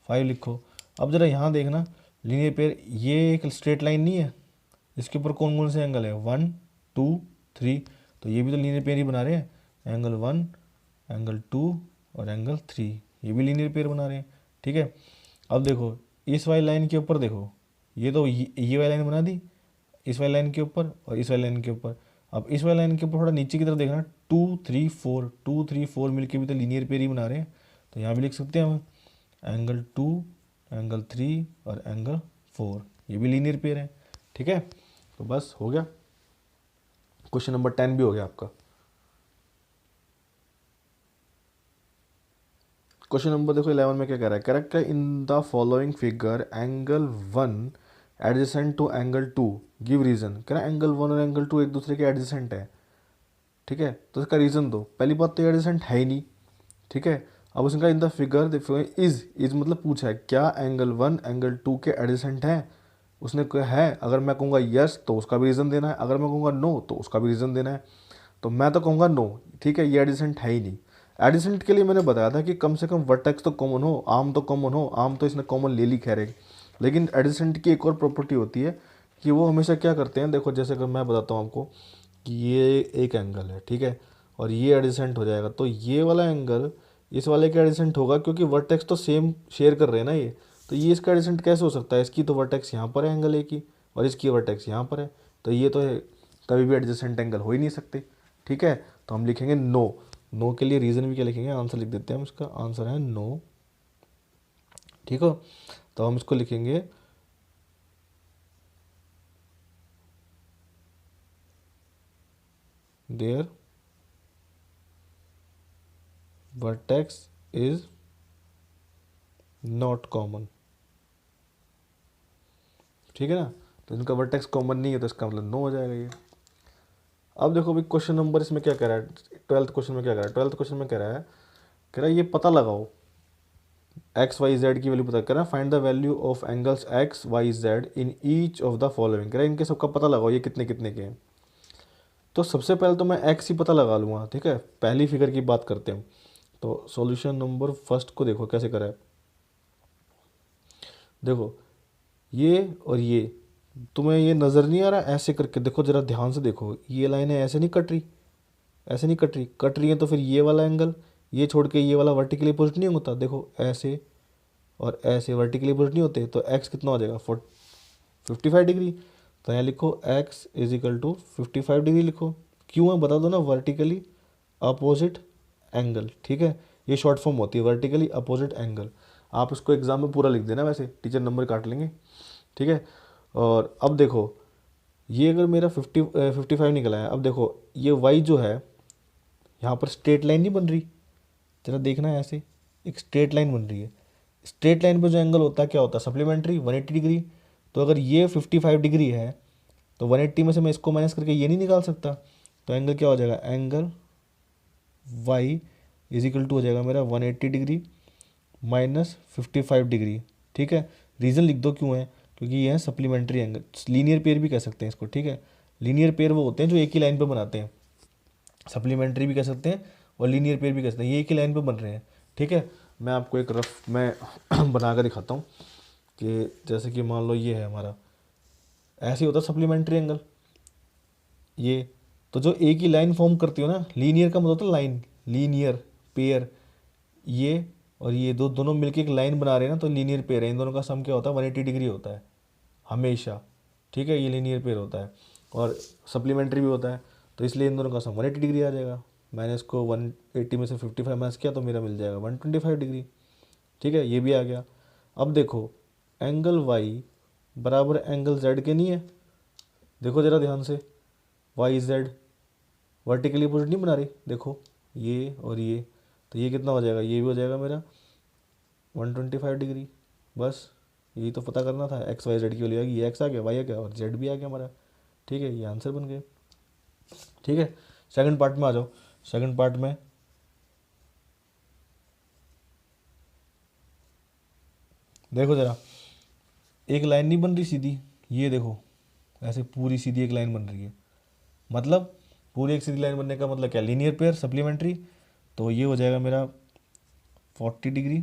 5 लिखो। अब ज़रा यहाँ देखना, लीनियर पेयर ये एक स्ट्रेट लाइन नहीं है, इसके ऊपर कौन कौन से एंगल है, 1 2 3, तो ये भी तो लीनियर पेयर ही बना रहे हैं, एंगल 1 एंगल 2 और एंगल 3, ये भी लीनियर पेयर बना रहे हैं, ठीक है। अब देखो इस वाली लाइन के ऊपर देखो, ये तो ये वाली लाइन बना दी इस वाली लाइन के ऊपर और इस वाली लाइन के ऊपर। अब इस वाले लाइन के ऊपर थोड़ा नीचे की तरफ देखना, 2 3 4, 2 3 4 मिलके भी तो लीनियर पेयर ही बना रहे हैं, तो यहाँ भी लिख सकते हैं हम एंगल 2, एंगल 3 और एंगल 4, ये भी लीनियर पेयर है। ठीक है, तो बस हो गया, क्वेश्चन नंबर 10 भी हो गया आपका। क्वेश्चन नंबर देखो 11 में क्या कह रहा है, correct in the following figure angle 1 adjacent to angle 2, give reason. कह रहा है एंगल 1 और एंगल 2 एक दूसरे के एडजेसेंट है। ठीक है, तो इसका रीजन दो। पहली बात तो एडजेसेंट है ही नहीं। ठीक है, अब उसने कहा इन द फिगर देखो, इज मतलब पूछा है क्या एंगल 1 एंगल 2 के एडजेसेंट है। उसने कहा है, अगर मैं कहूँगा यस तो उसका भी रीज़न देना है, अगर मैं कहूँगा नो तो उसका भी रीज़न देना है। तो मैं तो कहूँगा नो। ठीक है, ये एडिसेंट है ही नहीं। एडिसेंट के लिए मैंने बताया था कि कम से कम वर्टेक्स तो कॉमन हो, आर्म तो कॉमन हो, आर्म तो इसने कॉमन ले ली खैर एक। लेकिन एडिसेंट की एक और प्रॉपर्टी होती है कि वो हमेशा क्या करते हैं, देखो जैसे अगर मैं बताता हूँ आपको कि ये एक एंगल है, ठीक है, और ये एडिसेंट हो जाएगा, तो ये वाला एंगल इस वाले के एडिसेंट होगा, क्योंकि वर्टेक्स तो सेम शेयर कर रहे हैं ना ये। तो ये इसका एडिसेंट कैसे हो सकता है, इसकी तो वर्टेक्स यहाँ पर है एंगल ए की, और इसकी वर्टेक्स यहाँ पर है, तो ये तो कभी भी एडजेसेंट एंगल हो ही नहीं सकते। ठीक है, तो हम लिखेंगे नो। नो के लिए रीज़न भी क्या लिखेंगे, आंसर लिख देते हैं हम, इसका आंसर है नो। ठीक हो, तो हम इसको लिखेंगे their vertex is not common. ठीक है ना, तो इनका वर्टेक्स कॉमन नहीं है, तो इसका मतलब नो हो जाएगा ये। अब देखो भाई क्वेश्चन नंबर इसमें क्या कह रहा है, 12th क्वेश्चन में क्या कह रहा है, 12th क्वेश्चन में कह रहा है ये पता लगाओ एक्स वाई जेड की वैल्यू पता कर रहा है, find the value of angles x Y z in each of the following. कह रहा है इनके सबका पता लगाओ ये कितने कितने के हैं। तो सबसे पहले तो मैं एक्स ही पता लगा लूँगा। ठीक है, पहली फिगर की बात करते हैं। तो सॉल्यूशन नंबर फर्स्ट को देखो कैसे करा है। देखो ये और ये, तुम्हें ये नज़र नहीं आ रहा, ऐसे करके देखो जरा ध्यान से देखो, ये लाइनें ऐसे नहीं कट रही, ऐसे नहीं कट रही, कट रही है तो फिर ये वाला एंगल ये छोड़ के ये वाला वर्टिकली अपोजिट नहीं होता, देखो ऐसे और ऐसे वर्टिकली अपोजिट नहीं होते, तो एक्स कितना हो जाएगा 55 डिग्री। तो यहाँ लिखो x is equal to 55 degree लिखो। क्यों है बता दो ना, वर्टिकली अपोजिट एंगल। ठीक है, ये शॉर्ट फॉर्म होती है वर्टिकली अपोजिट एंगल। आप इसको एग्जाम में पूरा लिख देना, वैसे टीचर नंबर काट लेंगे। ठीक है, और अब देखो ये अगर मेरा 55 निकला है, अब देखो ये वाई जो है यहाँ पर स्ट्रेट लाइन नहीं बन रही, जरा देखना है, ऐसे एक स्ट्रेट लाइन बन रही है। स्ट्रेट लाइन पर जो एंगल होता है क्या होता है, सप्लीमेंट्री 180 डिग्री। तो अगर ये 55 डिग्री है तो 180 में से मैं इसको माइनस करके ये नहीं निकाल सकता, तो एंगल क्या हो जाएगा, angle y is equal to हो जाएगा मेरा 180 डिग्री माइनस 55 डिग्री। ठीक है, रीज़न लिख दो क्यों है, क्योंकि ये है सप्लीमेंट्री एंगल, लीनियर पेयर भी कह सकते हैं इसको। ठीक है, लीनियर पेयर वो होते हैं जो एक ही लाइन पर बनाते हैं, सप्लीमेंट्री भी कह सकते हैं और लीनियर पेयर भी कह सकते हैं, ये एक ही लाइन पर बन रहे हैं। ठीक है, मैं आपको एक रफ में बना कर दिखाता हूँ कि जैसे कि मान लो ये है हमारा, ऐसे ही होता है सप्लीमेंट्री एंगल ये। तो जो एक ही लाइन फॉर्म करती हो ना, लीनियर का मतलब होता है लाइन, लीनियर पेयर, ये और ये दोनों मिलके एक लाइन बना रहे हैं ना, तो लीनियर पेयर है। इन दोनों का सम क्या होता है, 180 डिग्री होता है हमेशा। ठीक है, ये लीनियर पेयर होता है और सप्लीमेंट्री भी होता है, तो इसलिए इन दोनों का सम 180 डिग्री आ जाएगा। मैंने इसको 180 में से 55 माइनस किया तो मेरा मिल जाएगा 125 डिग्री। ठीक है, ये भी आ गया। अब देखो एंगल वाई बराबर एंगल जेड के नहीं है, देखो ज़रा ध्यान से, वाई जेड वर्टिकली अपोजिट नहीं बना रही, देखो ये और ये, तो ये कितना हो जाएगा, ये भी हो जाएगा मेरा 125 डिग्री। बस यही तो पता करना था, एक्स वाई जेड की वैल्यू आएगी, ये एक्स आ गया, वाई आ गया और जेड भी आ गया हमारा। ठीक है, ये आंसर बन गए। ठीक है, सेकंड पार्ट में आ जाओ। सेकंड पार्ट में देखो ज़रा, एक लाइन नहीं बन रही सीधी, ये देखो ऐसे पूरी सीधी एक लाइन बन रही है, मतलब पूरी एक सीधी लाइन बनने का मतलब क्या, लीनियर पेयर सप्लीमेंट्री। तो ये हो जाएगा मेरा 40 degree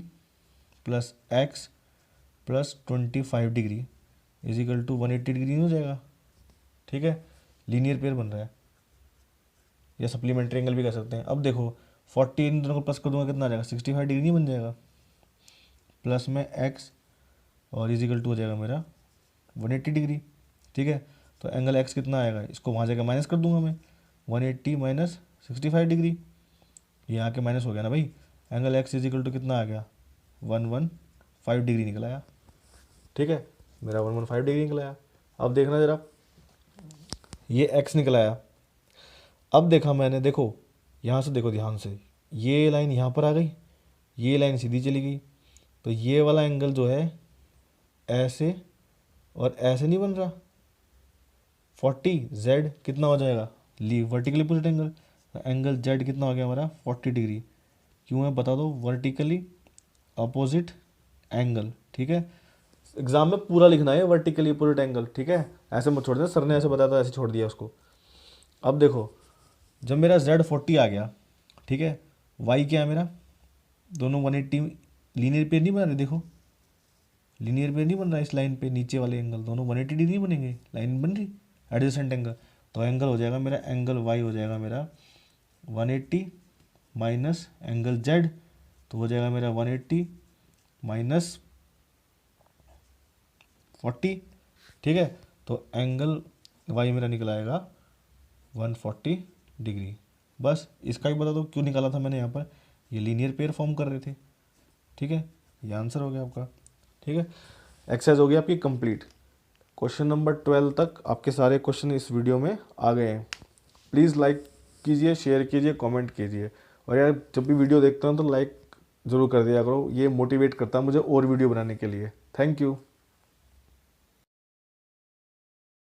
plus x plus 25 degree is equal to 180 degree हो जाएगा। ठीक है, लीनियर पेयर बन रहा है, या सप्लीमेंट्री एंगल भी कह सकते हैं। अब देखो 40 इन दोनों को प्लस कर दूंगा कितना आ जाएगा, 65 डिग्री नहीं बन जाएगा, प्लस में एक्स और इज इक्वल टू हो जाएगा मेरा 180 डिग्री। ठीक है, तो एंगल एक्स कितना आएगा, इसको वहाँ जाकर माइनस कर दूंगा मैं, 180 माइनस 65 डिग्री, ये यहाँ के माइनस हो गया ना भाई। Angle x is equal to कितना आ गया, 115 डिग्री निकल आया। ठीक है, मेरा 115 डिग्री निकल आया। अब देखना जरा, ये एक्स निकल आया। अब देखा मैंने, देखो यहाँ से देखो ध्यान से, ये लाइन यहाँ पर आ गई, ये लाइन सीधी चली गई, तो ये वाला एंगल जो है ऐसे और ऐसे नहीं बन रहा, 40 जेड कितना हो जाएगा, ली vertically opposite angle, angle Z कितना हो गया हमारा 40 डिग्री। क्यों है बता दो, वर्टिकली अपोजिट एंगल। ठीक है, एग्जाम में पूरा लिखना है वर्टिकली अपोजिट एंगल। ठीक है, ऐसे मत छोड़ देना, सर ने ऐसे बताया था ऐसे छोड़ दिया उसको। अब देखो, जब मेरा जेड 40 आ गया, ठीक है, वाई क्या है मेरा, दोनों 180 लीनियर पेयर नहीं बना रहे, देखो लीनियर पेयर नहीं बन रहा इस लाइन पे, नीचे वाले एंगल दोनों 180 डिग्री बनेंगे, लाइन बन रही एडजेसेंट एंगल। तो एंगल हो जाएगा मेरा, एंगल वाई हो जाएगा मेरा 180 माइनस एंगल जेड, तो हो जाएगा मेरा 180 माइनस 40। ठीक है, तो एंगल वाई मेरा निकल आएगा 140 डिग्री। बस इसका भी बता दो क्यों निकाला था मैंने यहाँ पर, ये लीनियर पेयर फॉर्म कर रहे थे। ठीक है, ये आंसर हो गया आपका। ठीक है, एक्सरसाइज हो गई आपकी कंप्लीट। क्वेश्चन नंबर 12 तक आपके सारे क्वेश्चन इस वीडियो में आ गए हैं। प्लीज़ लाइक कीजिए, शेयर कीजिए, कमेंट कीजिए, और यार जब भी वीडियो देखते हो तो लाइक ज़रूर कर दिया करो, ये मोटिवेट करता है मुझे और वीडियो बनाने के लिए। Thank you.